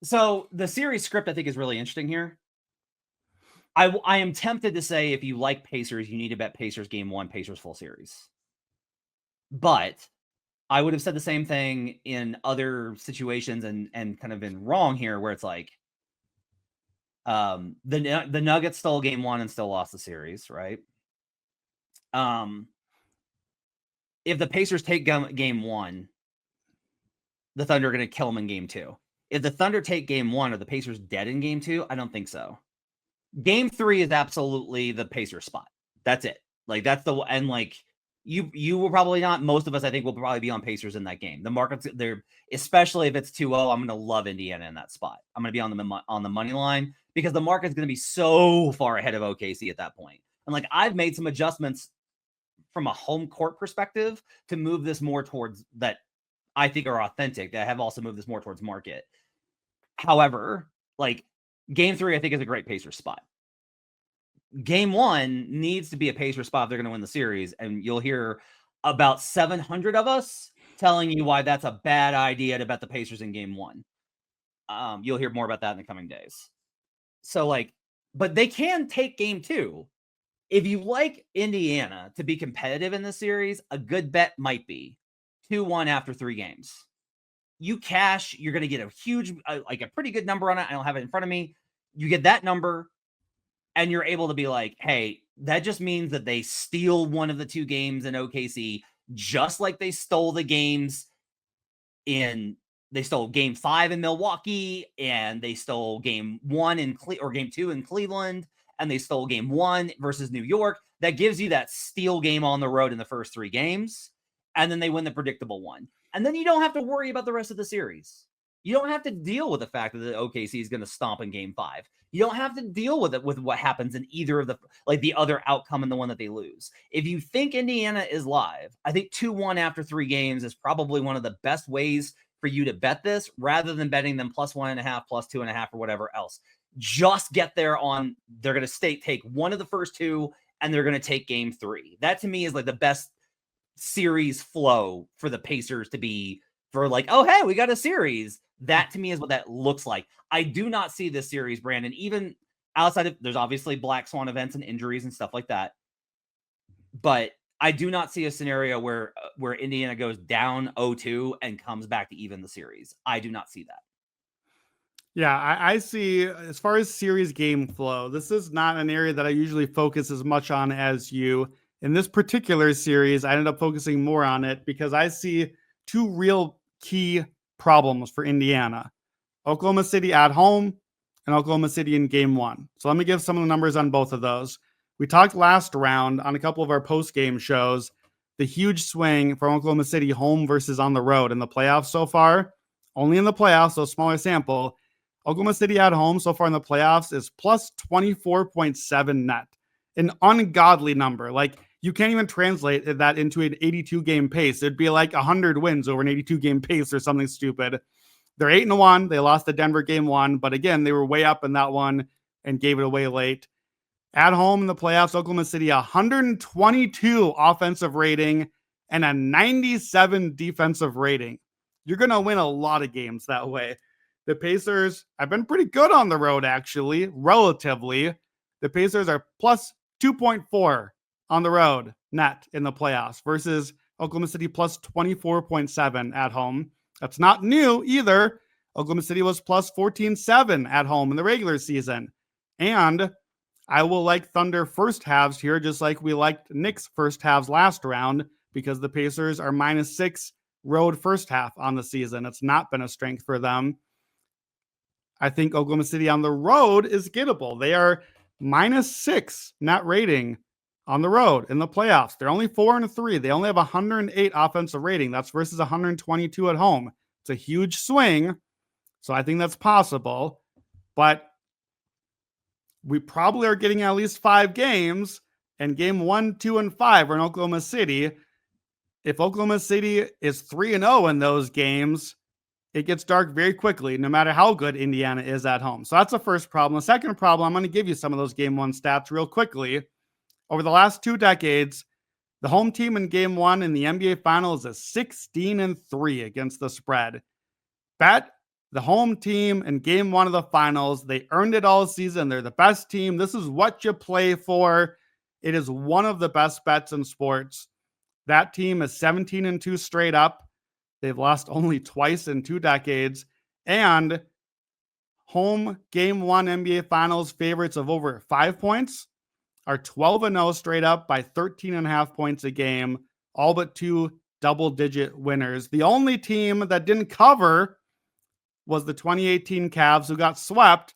So the series script, I think, is really interesting here. I am tempted to say if you like Pacers, you need to bet Pacers game 1, Pacers full series. But I would have said the same thing in other situations and kind of been wrong here, where it's like the Nuggets stole game 1 and still lost the series, right? If the Pacers take game 1, the Thunder are going to kill them in game 2. If the Thunder take game 1, are the Pacers dead in game 2? I don't think so. Game 3 is absolutely the Pacers spot. That's it. Like, that's the, and like, you will probably not. Most of us, I think, will probably be on Pacers in that game. The markets, they're, especially if it's 2-0, I'm going to love Indiana in that spot. I'm going to be on the money line because the market's going to be so far ahead of OKC at that point. And like, I've made some adjustments from a home court perspective to move this more towards that I think are authentic, that have also moved this more towards market. However, like, game 3, I think, is a great Pacers spot. Game 1 needs to be a Pacers spot if they're going to win the series, and you'll hear about 700 of us telling you why that's a bad idea to bet the Pacers in game 1. You'll hear more about that in the coming days. So, like, but they can take game 2. If you like Indiana to be competitive in this series, a good bet might be 2-1 after 3 games. You cash, you're going to get a huge, like a pretty good number on it. I don't have it in front of me. You get that number, and you're able to be like, hey, that just means that they steal one of the 2 games in OKC, just like they stole the games they stole game 5 in Milwaukee, and they stole game 1 or game 2 in Cleveland, and they stole game 1 versus New York. That gives you that steal game on the road in the first 3 games, and then they win the predictable one. And then you don't have to worry about the rest of the series. You don't have to deal with the fact that the OKC is going to stomp in game 5. You don't have to deal with it with what happens in either of the other outcome in the one that they lose. If you think Indiana is live, I think 2-1 after 3 games is probably one of the best ways for you to bet this, rather than betting them +1.5, +2.5, or whatever else. Just get there on, they're going to take one of the first 2, and they're going to take game 3. That to me is like the best series flow for the Pacers to be, for like, oh, hey, we got a series. That to me is what that looks like. I do not see this series, Brandon, even outside of, there's obviously black swan events and injuries and stuff like that, but I do not see a scenario where Indiana goes down 0-2 and comes back to even the series. I do not see that. Yeah, I see, as far as series game flow, this is not an area that I usually focus as much on as you. In this particular series, I ended up focusing more on it because I see 2 real key problems for Indiana. Oklahoma City at home and Oklahoma City in game 1. So let me give some of the numbers on both of those. We talked last round on a couple of our post-game shows, the huge swing from Oklahoma City home versus on the road in the playoffs so far. Only in the playoffs, so smaller sample. Oklahoma City at home so far in the playoffs is plus 24.7 net. An ungodly number. Like, you can't even translate that into an 82-game pace. It'd be like 100 wins over an 82-game pace or something stupid. They're 8-1. They lost the Denver game 1, but again, they were way up in that one and gave it away late. At home in the playoffs, Oklahoma City, 122 offensive rating and a 97 defensive rating. You're going to win a lot of games that way. The Pacers have been pretty good on the road, actually, relatively. The Pacers are plus 2.4 on the road net in the playoffs versus Oklahoma City plus 24.7 at home. That's not new either. Oklahoma City was plus 14.7 at home in the regular season. And I will like Thunder first halves here, just like we liked Knicks first halves last round, because the Pacers are -6 road first half on the season. It's not been a strength for them. I think Oklahoma City on the road is gettable. They are -6 net rating on the road in the playoffs. They're only 4-3. They only have 108 offensive rating. That's versus 122 at home. It's a huge swing. So I think that's possible. But we probably are getting at least 5 games, and game 1, 2, and 5 are in Oklahoma City. If Oklahoma City is 3-0 in those games, it gets dark very quickly, no matter how good Indiana is at home. So that's the first problem. The second problem, I'm going to give you some of those game 1 stats real quickly. Over the last 2 decades, the home team in game 1 in the NBA Finals is 16-3 against the spread. Bet the home team in game 1 of the finals. They earned it all season. They're the best team. This is what you play for. It is one of the best bets in sports. That team is 17-2 straight up. They've lost only twice in 2 decades. And home game 1 NBA Finals favorites of over 5 points are 12-0 straight up by 13.5 points a game, all but 2 double-digit winners. The only team that didn't cover was the 2018 Cavs, who got swept,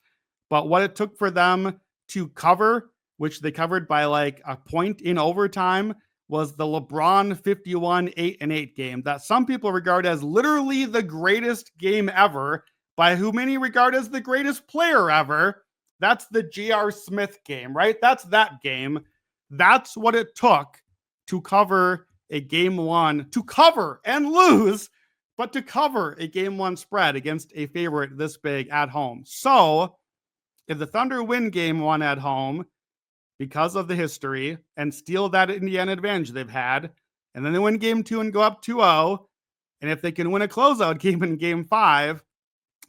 but what it took for them to cover, which they covered by like a point in overtime, was the LeBron 51 8-8 game that some people regard as literally the greatest game ever, by who many regard as the greatest player ever. That's the J.R. Smith game, right? That's that game. That's what it took to cover a game 1, to cover and lose, but to cover a game 1 spread against a favorite this big at home. So if the Thunder win game 1 at home because of the history and steal that Indiana advantage they've had, and then they win game 2 and go up 2-0, and if they can win a closeout game in game 5,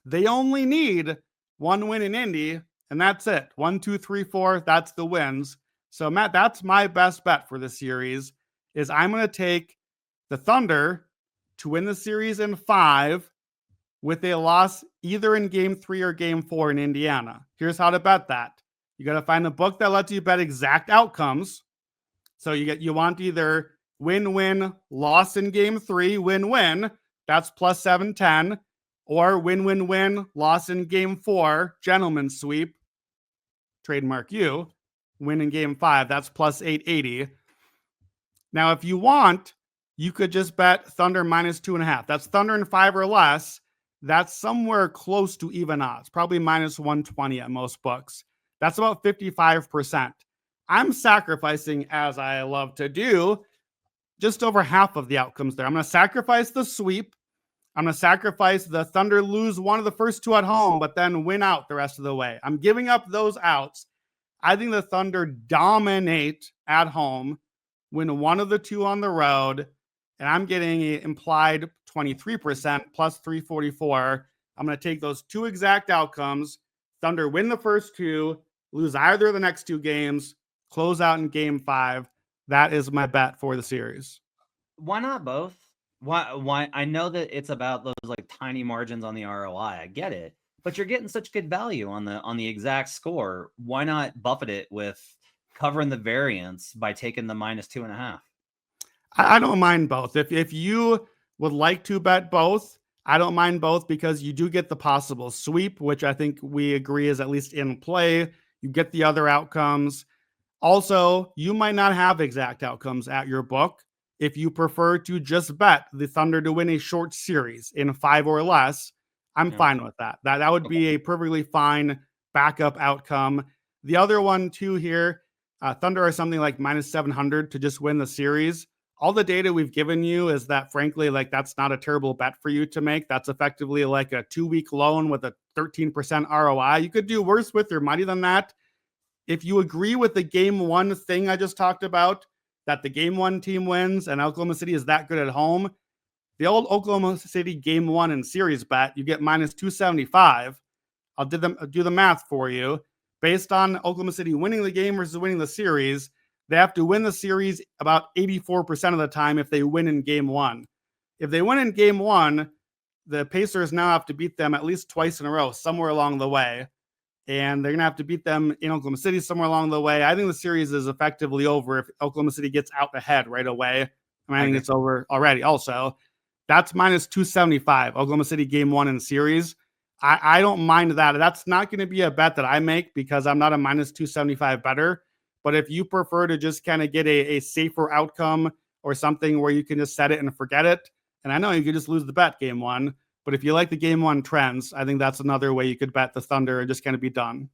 they only need 1 win in Indy, and that's it. 1, 2, 3, 4, that's the wins. So Matt, that's my best bet for the series, is I'm going to take the Thunder to win the series in 5 with a loss either in game 3 or game 4 in Indiana. Here's how to bet that. You got to find a book that lets you bet exact outcomes. So you want either win-win, loss in game 3, win-win, that's plus 710, or win-win-win, loss in game 4, gentleman's sweep, trademark you, win in game 5, that's plus 880. Now, if you want, you could just bet Thunder minus 2.5. That's Thunder in 5 or less. That's somewhere close to even odds, probably minus 120 at most books. That's about 55%. I'm sacrificing, as I love to do, just over half of the outcomes there. I'm going to sacrifice the sweep. I'm going to sacrifice the Thunder lose one of the first 2 at home, but then win out the rest of the way. I'm giving up those outs. I think the Thunder dominate at home, win 1 of the 2 on the road, and I'm getting an implied 23% plus 344. I'm going to take those 2 exact outcomes. Thunder win the first 2, lose either of the next 2 games, close out in game 5. That is my bet for the series. Why not both? Why? I know that it's about those like tiny margins on the ROI. I get it, but you're getting such good value on the exact score. Why not buffet it with covering the variance by taking the minus 2.5? I don't mind both. If you would like to bet both, I don't mind both, because you do get the possible sweep, which I think we agree is at least in play. You get the other outcomes. Also, you might not have exact outcomes at your book. If you prefer to just bet the Thunder to win a short series in 5 or less, I'm fine with that. That would be a perfectly fine backup outcome. The other one too here, Thunder are something like minus 700 to just win the series. All the data we've given you is that, frankly, like that's not a terrible bet for you to make. That's effectively like a 2-week loan with a 13% ROI. You could do worse with your money than that. If you agree with the game 1 thing I just talked about, that the game 1 team wins and Oklahoma City is that good at home, the old Oklahoma City game 1 and series bet, you get minus 275. I'll do the math for you. Based on Oklahoma City winning the game versus winning the series, they have to win the series about 84% of the time if they win in game 1. If they win in game 1, the Pacers now have to beat them at least twice in a row somewhere along the way. And they're going to have to beat them in Oklahoma City somewhere along the way. I think the series is effectively over if Oklahoma City gets out ahead right away. I think it's over already also. That's minus 275, Oklahoma City game 1 in series. I don't mind that. That's not going to be a bet that I make because I'm not a minus 275 bettor. But if you prefer to just kind of get a safer outcome or something where you can just set it and forget it, and I know you could just lose the bet game 1, but if you like the game 1 trends, I think that's another way you could bet the Thunder and just kind of be done.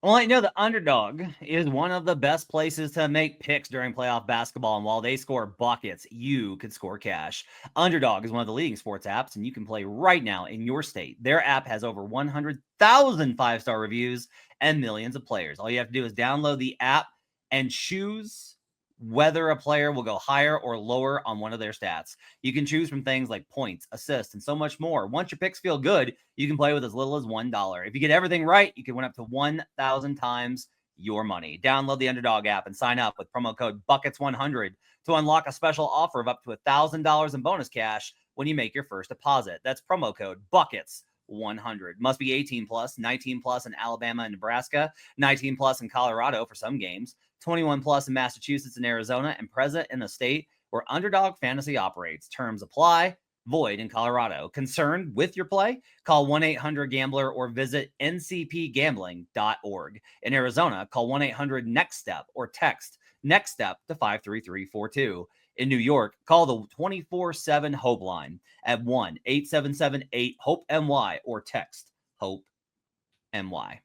Well, I know the underdog is one of the best places to make picks during playoff basketball. And while they score buckets, you could score cash. Underdog is one of the leading sports apps, and you can play right now in your state. Their app has over 100,000 5-star reviews and millions of players. All you have to do is download the app and choose whether a player will go higher or lower on one of their stats. You can choose from things like points, assists, and so much more. Once your picks feel good, you can play with as little as $1. If you get everything right, you can win up to 1,000 times your money. Download the Underdog app and sign up with promo code BUCKETS100 to unlock a special offer of up to $1,000 in bonus cash when you make your first deposit. That's promo code BUCKETS100. Must be 18 plus, 19 plus in Alabama and Nebraska, 19 plus in Colorado for some games, 21 plus in Massachusetts and Arizona, and present in the state where Underdog Fantasy operates. Terms apply. Void in Colorado. Concerned with your play? Call 1-800-GAMBLER or visit ncpgambling.org. In Arizona, call 1-800-NEXT-STEP or text NEXT STEP to 53342. In New York, call the 24/7 Hope line at 1-877-8-HOPE-NY or text HOPE-NY.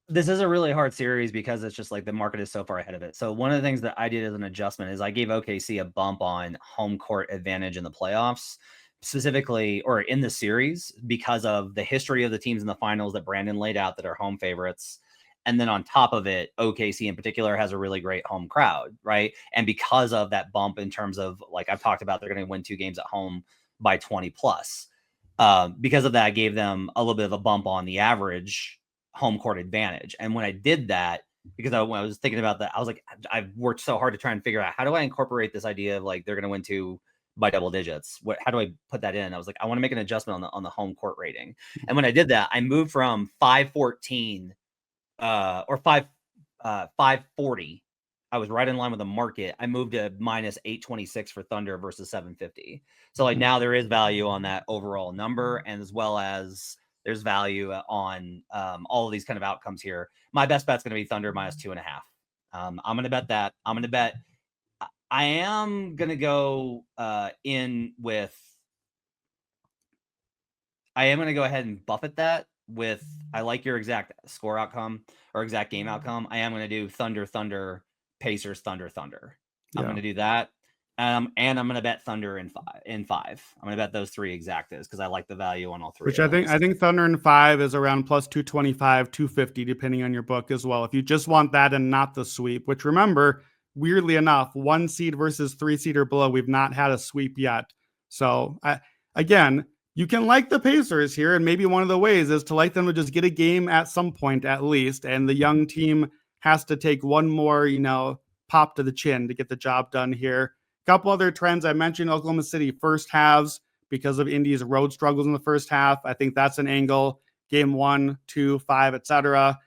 This is a really hard series because it's just like the market is so far ahead of it. So one of the things that I did as an adjustment is I gave OKC a bump on home court advantage in the playoffs, specifically, or in the series, because of the history of the teams in the finals that Brandon laid out that are home favorites. And then on top of it, OKC in particular has a really great home crowd, right? And because of that bump in terms of, like I've talked about, they're going to win 2 games at home by 20 plus. Because of that, I gave them a little bit of a bump on the average home court advantage. And when I did that, because when I was thinking about that, I was like, I've worked so hard to try and figure out how do I incorporate this idea of like they're going to win 2 by double digits. How do I put that in? I was like, I want to make an adjustment on the home court rating. And when I did that, I moved from 514 or 540. I was right in line with the market. I moved to minus 826 for Thunder versus 750. So like now there is value on that overall number, and as well as there's value on all of these kind of outcomes here. My best bet's going to be Thunder minus 2.5. I'm going to bet that. I am going to go in with. I am going to go ahead and buffet that with. I like your exact score outcome or exact game outcome. I am going to do Thunder, Pacers, Thunder. Yeah. I'm going to do that. And I'm going to bet Thunder in 5. I'm going to bet those 3 exactas because I like the value on all 3. Which I think Thunder in 5 is around plus 225, 250, depending on your book as well. If you just want that and not the sweep, which remember, weirdly enough, 1 seed versus 3 seed or below, we've not had a sweep yet. So again, you can like the Pacers here, and maybe one of the ways is to like them to just get a game at some point at least, and the young team has to take one more, pop to the chin to get the job done here. Couple other trends I mentioned: Oklahoma City first halves because of Indy's road struggles in the first half. I think that's an angle. Game 1, 2, 5, etc.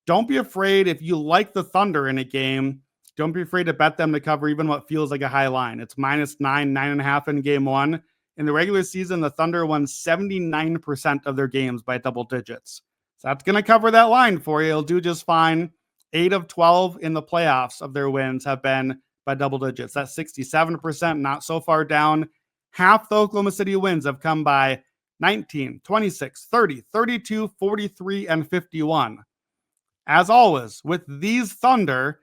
Don't be afraid if you like the Thunder in a game. Don't be afraid to bet them to cover even what feels like a high line. It's minus 9.5 in game 1. In the regular season, the Thunder won 79% of their games by double digits. So that's going to cover that line for you. It'll do just fine. 8 of 12 in the playoffs of their wins have been by double digits. That's 67%, not so far down. Half the Oklahoma City wins have come by 19, 26, 30, 32, 43, and 51. As always, with these Thunder,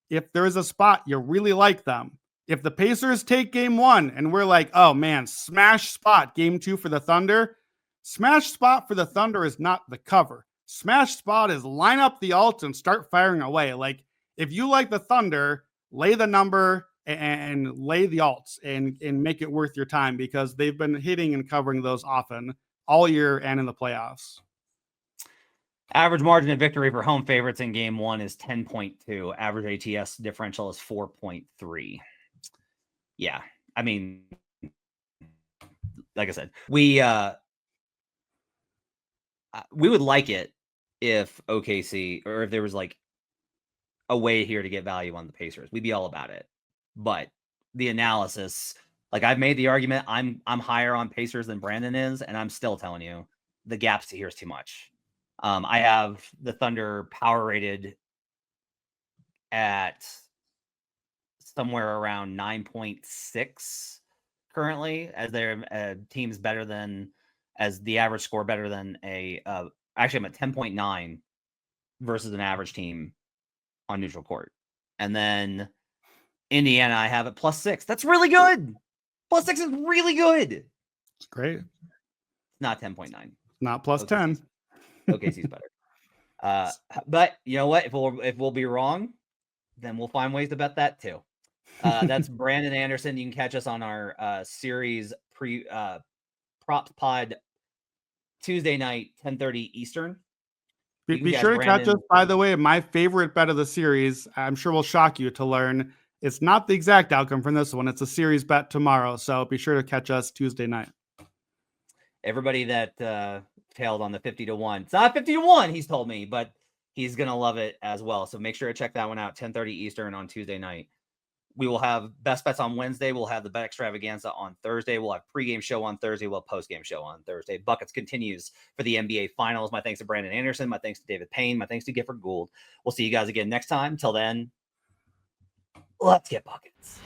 if there is a spot you really like them, if the Pacers take game 1 and we're like, oh man, smash spot game 2 for the Thunder, smash spot for the Thunder is not the cover. Smash spot is line up the alts and start firing away. Like if you like the Thunder, lay the number and lay the alts and make it worth your time because they've been hitting and covering those often all year and in the playoffs. Average margin of victory for home favorites in game 1 is 10.2. Average ATS differential is 4.3. Yeah, I mean, like I said, we would like it if OKC or if there was like a way here to get value on the Pacers. We'd be all about it. But the analysis, like I've made the argument, I'm higher on Pacers than Brandon is, and I'm still telling you the gaps to here is too much. I have the Thunder power rated at somewhere around 9.6 currently, as their team's better than, as the average score better than actually I'm at 10.9 versus an average team on neutral court. And then Indiana, I have it +6. That's really good. +6 is really good. It's great. Not 10.9. Not plus OKC's, 10. OKC's better. But you know what? If we'll be wrong, then we'll find ways to bet that too. That's Brandon Anderson. You can catch us on our series props pod Tuesday night, 10:30 Eastern. Be sure to catch us. By the way, my favorite bet of the series, I'm sure will shock you to learn, it's not the exact outcome from this one. It's a series bet tomorrow. So be sure to catch us Tuesday night. Everybody that failed on the 50-1. It's not 50-1, he's told me, but he's going to love it as well. So make sure to check that one out, 10:30 Eastern on Tuesday night. We will have best bets on Wednesday. We'll have the bet extravaganza on Thursday. We'll have pregame show on Thursday. We'll have postgame show on Thursday. Buckets continues for the NBA Finals. My thanks to Brandon Anderson. My thanks to David Payne. My thanks to Gifford Gould. We'll see you guys again next time. Till then, let's get buckets.